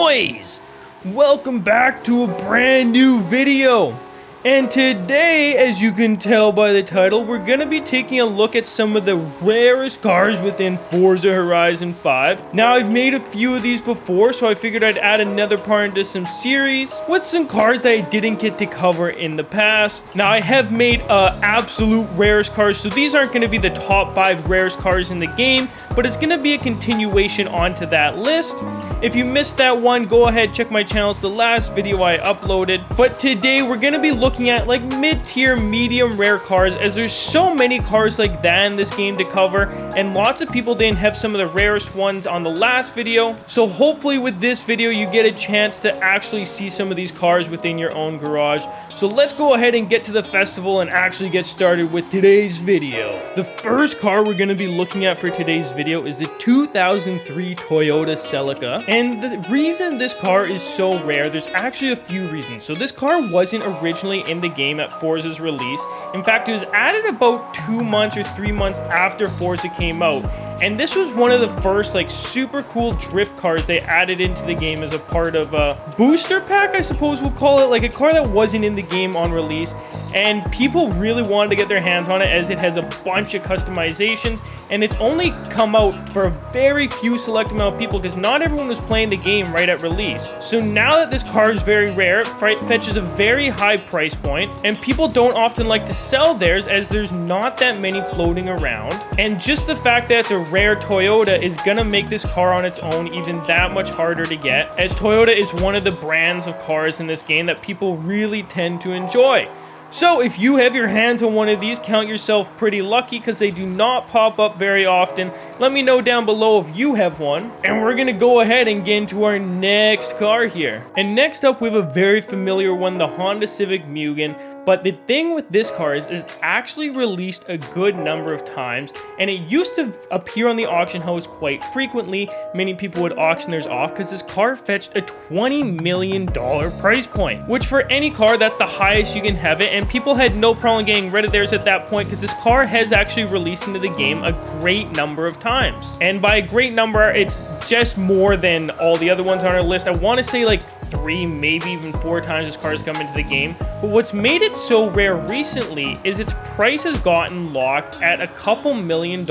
boys! Welcome back to a brand new video. And today, as you can tell by the title, we're going to be taking a look at some of the rarest cars within Forza Horizon 5. Now, I've made a few of these before, so I figured I'd add another part into some series with some cars that I didn't get to cover in the past. Now, I have made absolute rarest cars, so these aren't going to be the top 5 rarest cars in the game, but it's going to be a continuation onto that list. If you missed that one, go ahead, check my channel. It's the last video I uploaded. But today, we're going to be looking at like mid-tier, medium rare cars, as there's so many cars like that in this game to cover, and lots of people didn't have some of the rarest ones on the last video. So hopefully with this video, you get a chance to actually see some of these cars within your own garage. So let's go ahead and get to the festival and actually get started with today's video. The first car we're going to be looking at for today's video is the 2003 Toyota Celica. And the reason this car is so rare, there's actually a few reasons. So this car wasn't originally in the game at Forza's release. In fact, it was added about 2 months or 3 months after Forza came out. And this was one of the first like super cool drift cars they added into the game as a part of a booster pack, I suppose we'll call it, like a car that wasn't in the game on release. And people really wanted to get their hands on it as it has a bunch of customizations, and it's only come out for a very few select amount of people because not everyone was playing the game right at release. So now that this car is very rare, it fetches a very high price point, and people don't often like to sell theirs as there's not that many floating around. And just the fact that it's a rare Toyota is gonna make this car on its own even that much harder to get, as Toyota is one of the brands of cars in this game that people really tend to enjoy. So if you have your hands on one of these, count yourself pretty lucky because they do not pop up very often. Let me know down below if you have one. And we're going to go ahead and get into our next car here. And next up, we have a very familiar one, the Honda Civic Mugen. But the thing with this car is it's actually released a good number of times, and it used to appear on the auction house quite frequently. Many people would auction theirs off because this car fetched a $20 million price point, which for any car, that's the highest you can have it, and people had no problem getting rid of theirs at that point because this car has actually released into the game a great number of times. And by a great number, it's just more than all the other ones on our list. I want to say like 3, maybe even 4 times this car has come into the game. But what's made it so rare recently is its price has gotten locked at a couple $1 million,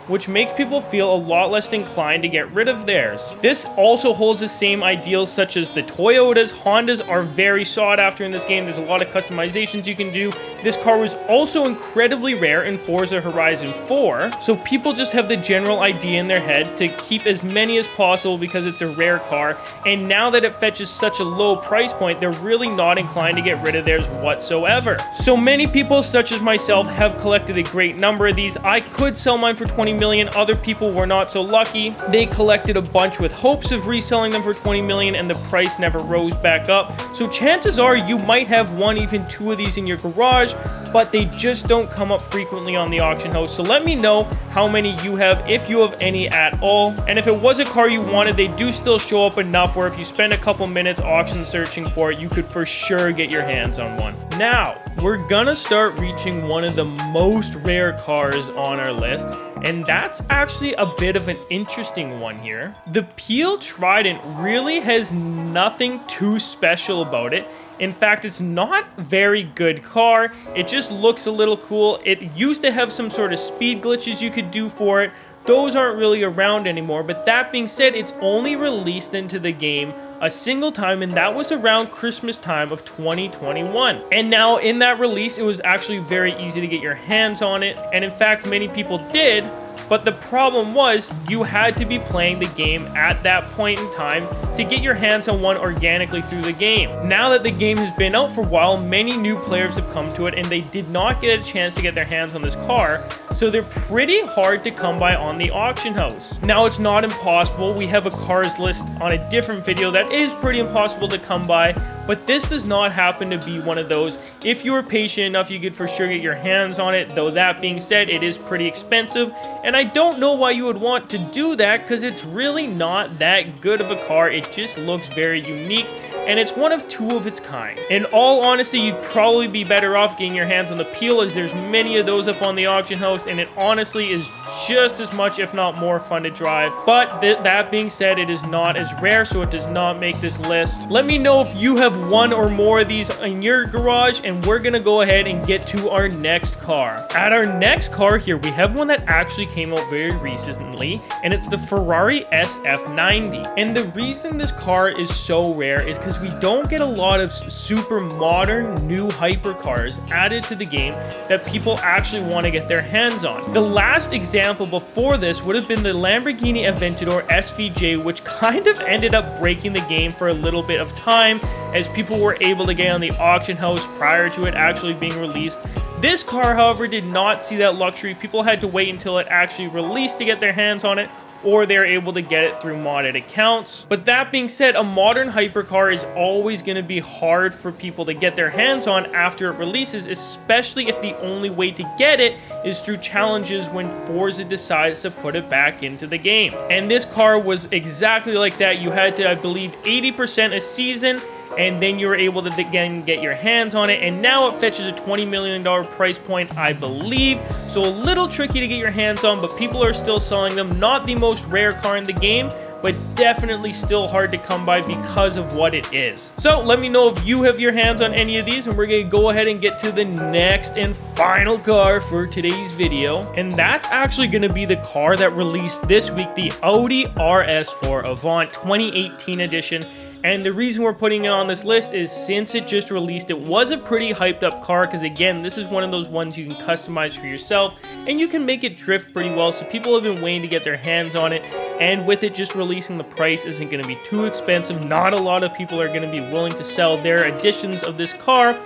which makes people feel a lot less inclined to get rid of theirs. This also holds the same ideals such as the Toyotas. Hondas are very sought after in this game. There's a lot of customizations you can do. This car was also incredibly rare in Forza Horizon 4, so people just have the general idea in their head to keep as many as possible because it's a rare car, and now that it fetches such a low price point, they're really not inclined to get rid of theirs whatsoever. So many people, such as myself, have collected a great number of these. I could sell mine for 20 million. Other people were not so lucky. They collected a bunch with hopes of reselling them for 20 million, and the price never rose back up. So chances are you might have 1, even 2 of these in your garage, but they just don't come up frequently on the auction house. So let me know how many you have, if you have any at all. And if it was a car you wanted, they do still show up enough where if you spend a couple minutes auction searching for it, you could for sure get your hands on one. Now, we're gonna start reaching one of the most rare cars on our list, and that's actually a bit of an interesting one here. The Peel Trident really has nothing too special about it. In fact, it's not a very good car. It just looks a little cool. It used to have some sort of speed glitches you could do for it. Those aren't really around anymore, but that being said, it's only released into the game a single time, and that was around Christmas time of 2021. And now in that release, it was actually very easy to get your hands on it, and in fact, many people did. But the problem was you had to be playing the game at that point in time to get your hands on one organically through the game. Now that the game has been out for a while, many new players have come to it and they did not get a chance to get their hands on this car, so they're pretty hard to come by on the auction house. Now, it's not impossible. We have a cars list on a different video that is pretty impossible to come by, but this does not happen to be one of those. If you were patient enough, you could for sure get your hands on it, though that being said, it is pretty expensive, and I don't know why you would want to do that because it's really not that good of a car. It just looks very unique, and it's one of two of its kind. In all honesty, you'd probably be better off getting your hands on the Peel, as there's many of those up on the auction house, and it honestly is just as much, if not more, fun to drive. But that being said, it is not as rare, so it does not make this list. Let me know if you have one or more of these in your garage, and we're gonna go ahead and get to our next car. At our next car here, we have one that actually came out very recently, and it's the Ferrari SF90. And the reason this car is so rare is because we don't get a lot of super modern new hypercars added to the game that people actually want to get their hands on. The last example before this would have been the Lamborghini Aventador SVJ, which kind of ended up breaking the game for a little bit of time, as people were able to get on the auction house prior to it actually being released. This car, however, did not see that luxury. People had to wait until it actually released to get their hands on it, or they're able to get it through modded accounts. But that being said, a modern hypercar is always going to be hard for people to get their hands on after it releases, especially if the only way to get it is through challenges when Forza decides to put it back into the game. And this car was exactly like that. You had to, I believe, 80% a season, and then you were able to again get your hands on it, and now it fetches a $20 million price point, I believe. So a little tricky to get your hands on, but people are still selling them. Not the most rare car in the game, but definitely still hard to come by because of what it is. So let me know if you have your hands on any of these, and we're gonna go ahead and get to the next and final car for today's video. And that's actually gonna be the car that released this week, the Audi RS4 Avant 2018 edition. And the reason we're putting it on this list is since it just released, it was a pretty hyped up car, because again, this is one of those ones you can customize for yourself, and you can make it drift pretty well, so people have been waiting to get their hands on it. And with it just releasing, the price isn't going to be too expensive. Not a lot of people are going to be willing to sell their editions of this car.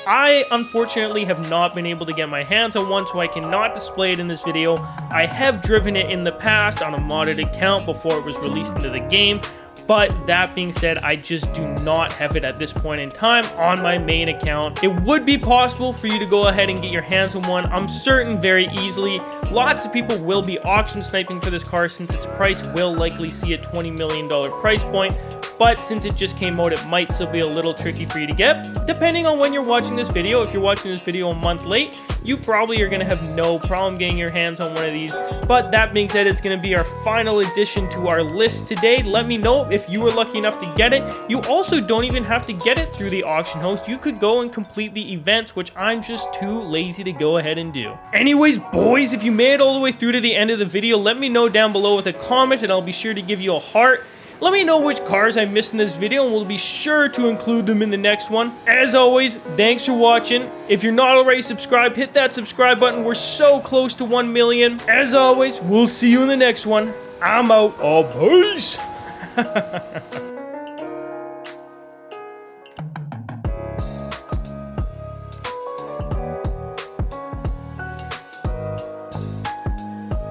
I unfortunately have not been able to get my hands on one, so I cannot display it in this video. I have driven it in the past on a modded account before it was released into the game. But that being said, I just do not have it at this point in time on my main account. It would be possible for you to go ahead and get your hands on one, I'm certain, very easily. Lots of people will be auction sniping for this car, since its price will likely see a $20 million price point. But since it just came out, it might still be a little tricky for you to get. Depending on when you're watching this video, if you're watching this video a month late, you probably are going to have no problem getting your hands on one of these. But that being said, it's going to be our final addition to our list today. Let me know if you were lucky enough to get it. You also don't even have to get it through the auction house. You could go and complete the events, which I'm just too lazy to go ahead and do. Anyways, boys, if you made it all the way through to the end of the video, let me know down below with a comment, and I'll be sure to give you a heart. Let me know which cars I missed in this video, and we'll be sure to include them in the next one. As always, thanks for watching. If you're not already subscribed, hit that subscribe button. We're so close to 1 million. As always, we'll see you in the next one. I'm out. Oh, peace.